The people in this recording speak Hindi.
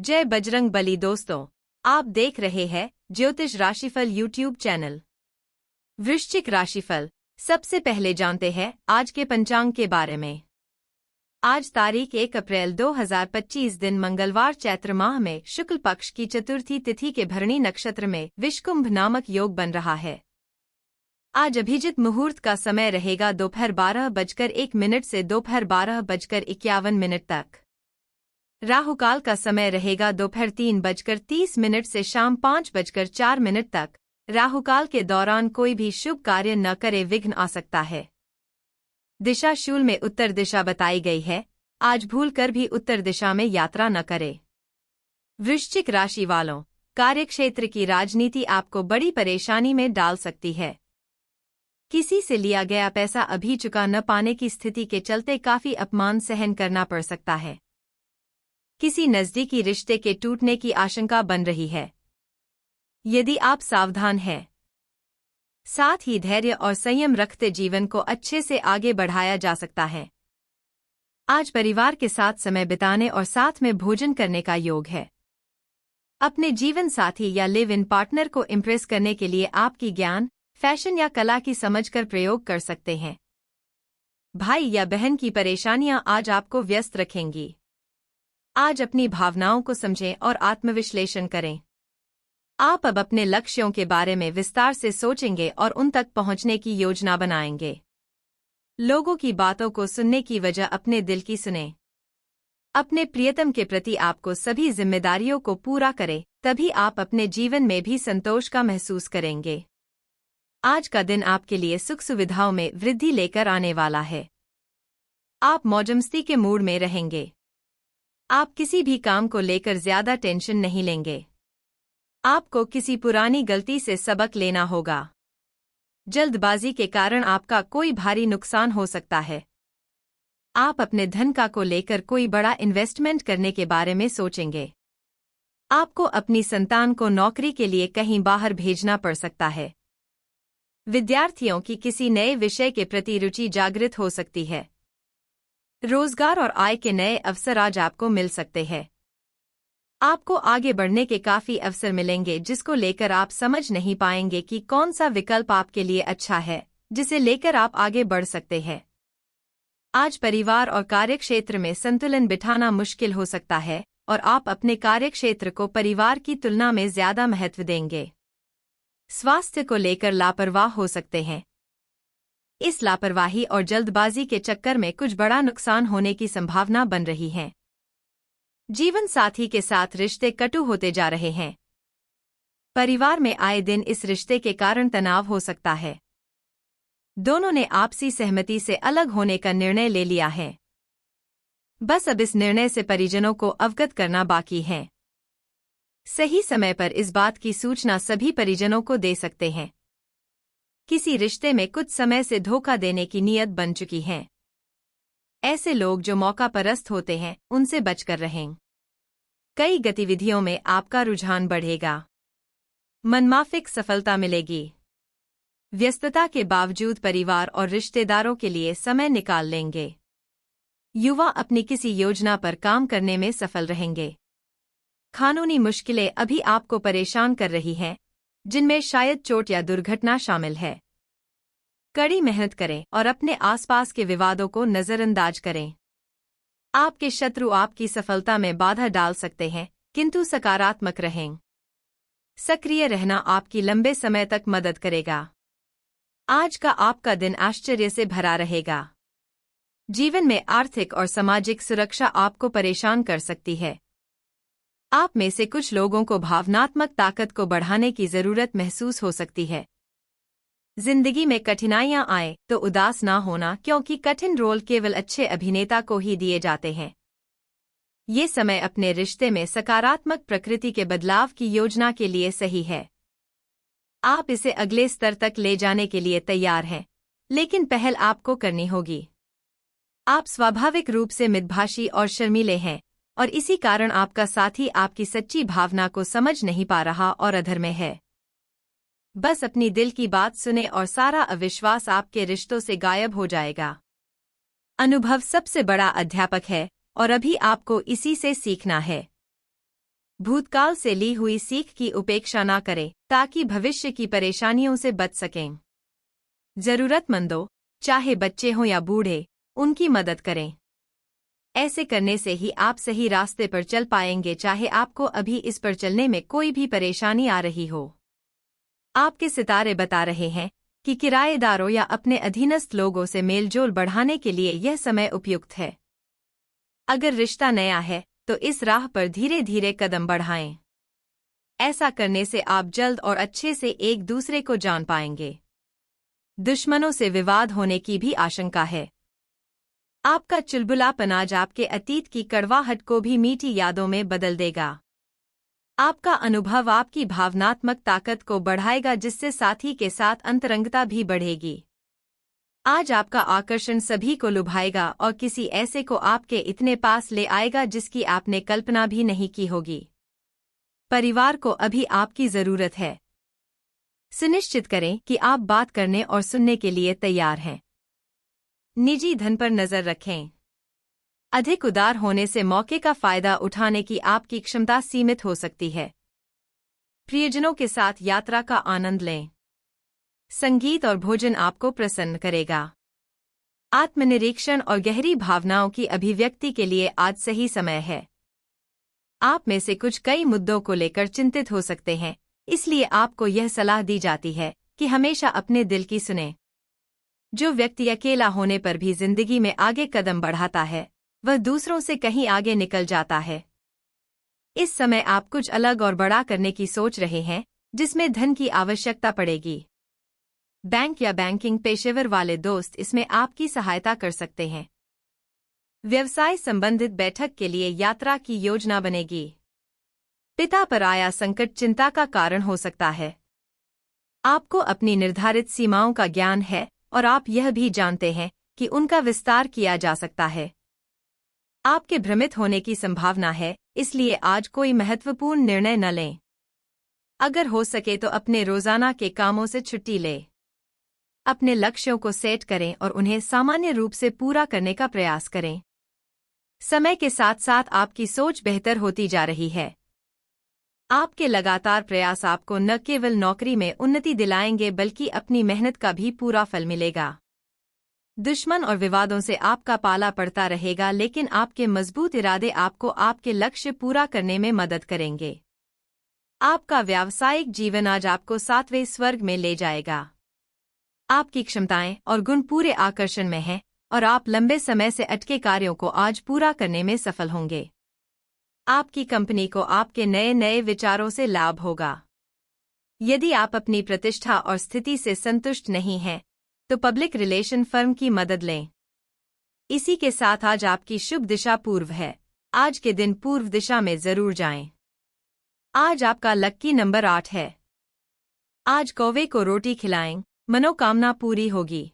जय बजरंग बली दोस्तों, आप देख रहे हैं ज्योतिष राशिफल यूट्यूब चैनल। वृश्चिक राशिफल। सबसे पहले जानते हैं आज के पंचांग के बारे में। आज तारीख 1 अप्रैल 2025 दिन मंगलवार चैत्र माह में शुक्ल पक्ष की चतुर्थी तिथि के भरणी नक्षत्र में विषकुंभ नामक योग बन रहा है। आज अभिजित मुहूर्त का समय रहेगा दोपहर 12:01 से दोपहर 12:51 तक। राहुकाल का समय रहेगा दोपहर 3:30 से शाम 5:04 तक। राहुकाल के दौरान कोई भी शुभ कार्य न करे, विघ्न आ सकता है। दिशा शूल में उत्तर दिशा बताई गई है। आज भूलकर भी उत्तर दिशा में यात्रा न करे। वृश्चिक राशि वालों, कार्यक्षेत्र की राजनीति आपको बड़ी परेशानी में डाल सकती है। किसी से लिया गया पैसा अभी चुका न पाने की स्थिति के चलते काफी अपमान सहन करना पड़ सकता है। किसी नजदीकी रिश्ते के टूटने की आशंका बन रही है, यदि आप सावधान हैं। साथ ही धैर्य और संयम रखते जीवन को अच्छे से आगे बढ़ाया जा सकता है। आज परिवार के साथ समय बिताने और साथ में भोजन करने का योग है। अपने जीवन साथी या लिव इन पार्टनर को इम्प्रेस करने के लिए आपकी ज्ञान, फैशन या कला की समझकर प्रयोग कर सकते हैं। भाई या बहन की परेशानियां आज आपको व्यस्त रखेंगी। आज अपनी भावनाओं को समझें और आत्मविश्लेषण करें। आप अब अपने लक्ष्यों के बारे में विस्तार से सोचेंगे और उन तक पहुंचने की योजना बनाएंगे। लोगों की बातों को सुनने की वजह अपने दिल की सुनें। अपने प्रियतम के प्रति आपको सभी जिम्मेदारियों को पूरा करें, तभी आप अपने जीवन में भी संतोष का महसूस करेंगे। आज का दिन आपके लिए सुख सुविधाओं में वृद्धि लेकर आने वाला है। आप मौजमस्ती के मूड में रहेंगे। आप किसी भी काम को लेकर ज्यादा टेंशन नहीं लेंगे। आपको किसी पुरानी गलती से सबक लेना होगा। जल्दबाजी के कारण आपका कोई भारी नुकसान हो सकता है। आप अपने धन को लेकर कोई बड़ा इन्वेस्टमेंट करने के बारे में सोचेंगे। आपको अपनी संतान को नौकरी के लिए कहीं बाहर भेजना पड़ सकता है। विद्यार्थियों की किसी नए विषय के प्रति रुचि जागृत हो सकती है। रोजगार और आय के नए अवसर आज आपको मिल सकते हैं। आपको आगे बढ़ने के काफी अवसर मिलेंगे, जिसको लेकर आप समझ नहीं पाएंगे कि कौन सा विकल्प आपके लिए अच्छा है, जिसे लेकर आप आगे बढ़ सकते हैं। आज परिवार और कार्यक्षेत्र में संतुलन बिठाना मुश्किल हो सकता है और आप अपने कार्यक्षेत्र को परिवार की तुलना में ज्यादा महत्व देंगे। स्वास्थ्य को लेकर लापरवाह हो सकते हैं। इस लापरवाही और जल्दबाजी के चक्कर में कुछ बड़ा नुकसान होने की संभावना बन रही है। जीवन साथी के साथ रिश्ते कटु होते जा रहे हैं। परिवार में आए दिन इस रिश्ते के कारण तनाव हो सकता है। दोनों ने आपसी सहमति से अलग होने का निर्णय ले लिया है। बस अब इस निर्णय से परिजनों को अवगत करना बाकी है। सही समय पर इस बात की सूचना सभी परिजनों को दे सकते हैं। किसी रिश्ते में कुछ समय से धोखा देने की नीयत बन चुकी है। ऐसे लोग जो मौका परस्त होते हैं, उनसे बचकर रहें। कई गतिविधियों में आपका रुझान बढ़ेगा। मनमाफिक सफलता मिलेगी। व्यस्तता के बावजूद परिवार और रिश्तेदारों के लिए समय निकाल लेंगे। युवा अपनी किसी योजना पर काम करने में सफल रहेंगे। कानूनी मुश्किलें अभी आपको परेशान कर रही हैं, जिनमें शायद चोट या दुर्घटना शामिल है। कड़ी मेहनत करें और अपने आसपास के विवादों को नजरअंदाज करें। आपके शत्रु आपकी सफलता में बाधा डाल सकते हैं, किंतु सकारात्मक रहें। सक्रिय रहना आपकी लंबे समय तक मदद करेगा। आज का आपका दिन आश्चर्य से भरा रहेगा। जीवन में आर्थिक और सामाजिक सुरक्षा आपको परेशान कर सकती है। आप में से कुछ लोगों को भावनात्मक ताकत को बढ़ाने की जरूरत महसूस हो सकती है। जिंदगी में कठिनाइयां आए तो उदास ना होना, क्योंकि कठिन रोल केवल अच्छे अभिनेता को ही दिए जाते हैं। ये समय अपने रिश्ते में सकारात्मक प्रकृति के बदलाव की योजना के लिए सही है। आप इसे अगले स्तर तक ले जाने के लिए तैयार हैं, लेकिन पहल आपको करनी होगी। आप स्वाभाविक रूप से मितभाषी और शर्मीले हैं और इसी कारण आपका साथी आपकी सच्ची भावना को समझ नहीं पा रहा और अधर में है। बस अपनी दिल की बात सुने और सारा अविश्वास आपके रिश्तों से गायब हो जाएगा। अनुभव सबसे बड़ा अध्यापक है और अभी आपको इसी से सीखना है। भूतकाल से ली हुई सीख की उपेक्षा ना करें ताकि भविष्य की परेशानियों से बच सकें। जरूरतमंदों, चाहे बच्चे हों या बूढ़े, उनकी मदद करें। ऐसे करने से ही आप सही रास्ते पर चल पाएंगे, चाहे आपको अभी इस पर चलने में कोई भी परेशानी आ रही हो। आपके सितारे बता रहे हैं कि किराएदारों या अपने अधीनस्थ लोगों से मेलजोल बढ़ाने के लिए यह समय उपयुक्त है। अगर रिश्ता नया है तो इस राह पर धीरे धीरे कदम बढ़ाएं। ऐसा करने से आप जल्द और अच्छे से एक दूसरे को जान पाएंगे। दुश्मनों से विवाद होने की भी आशंका है। आपका चुलबुलापन आज आपके अतीत की कड़वाहट को भी मीठी यादों में बदल देगा। आपका अनुभव आपकी भावनात्मक ताकत को बढ़ाएगा, जिससे साथी के साथ अंतरंगता भी बढ़ेगी। आज आपका आकर्षण सभी को लुभाएगा और किसी ऐसे को आपके इतने पास ले आएगा जिसकी आपने कल्पना भी नहीं की होगी। परिवार को अभी आपकी जरूरत है। सुनिश्चित करें कि आप बात करने और सुनने के लिए तैयार हैं। निजी धन पर नजर रखें। अधिक उदार होने से मौके का फायदा उठाने की आपकी क्षमता सीमित हो सकती है। प्रियजनों के साथ यात्रा का आनंद लें। संगीत और भोजन आपको प्रसन्न करेगा। आत्मनिरीक्षण और गहरी भावनाओं की अभिव्यक्ति के लिए आज सही समय है। आप में से कुछ कई मुद्दों को लेकर चिंतित हो सकते हैं, इसलिए आपको यह सलाह दी जाती है कि हमेशा अपने दिल की सुनें। जो व्यक्ति अकेला होने पर भी जिंदगी में आगे कदम बढ़ाता है, वह दूसरों से कहीं आगे निकल जाता है। इस समय आप कुछ अलग और बड़ा करने की सोच रहे हैं, जिसमें धन की आवश्यकता पड़ेगी। बैंक या बैंकिंग पेशेवर वाले दोस्त इसमें आपकी सहायता कर सकते हैं। व्यवसाय संबंधित बैठक के लिए यात्रा की योजना बनेगी। पिता पर आया संकट चिंता का कारण हो सकता है। आपको अपनी निर्धारित सीमाओं का ज्ञान है और आप यह भी जानते हैं कि उनका विस्तार किया जा सकता है। आपके भ्रमित होने की संभावना है, इसलिए आज कोई महत्वपूर्ण निर्णय न लें। अगर हो सके तो अपने रोजाना के कामों से छुट्टी लें। अपने लक्ष्यों को सेट करें और उन्हें सामान्य रूप से पूरा करने का प्रयास करें। समय के साथ साथ आपकी सोच बेहतर होती जा रही है। आपके लगातार प्रयास आपको न केवल नौकरी में उन्नति दिलाएंगे बल्कि अपनी मेहनत का भी पूरा फल मिलेगा। दुश्मन और विवादों से आपका पाला पड़ता रहेगा, लेकिन आपके मजबूत इरादे आपको आपके लक्ष्य पूरा करने में मदद करेंगे। आपका व्यावसायिक जीवन आज आपको 7वें स्वर्ग में ले जाएगा। आपकी क्षमताएं और गुण पूरे आकर्षण में हैं और आप लंबे समय से अटके कार्यों को आज पूरा करने में सफल होंगे। आपकी कंपनी को आपके नए नए विचारों से लाभ होगा। यदि आप अपनी प्रतिष्ठा और स्थिति से संतुष्ट नहीं हैं, तो पब्लिक रिलेशन फर्म की मदद लें। इसी के साथ आज आपकी शुभ दिशा पूर्व है। आज के दिन पूर्व दिशा में जरूर जाएं। आज आपका लक्की नंबर 8 है। आज कौवे को रोटी खिलाएं, मनोकामना पूरी होगी।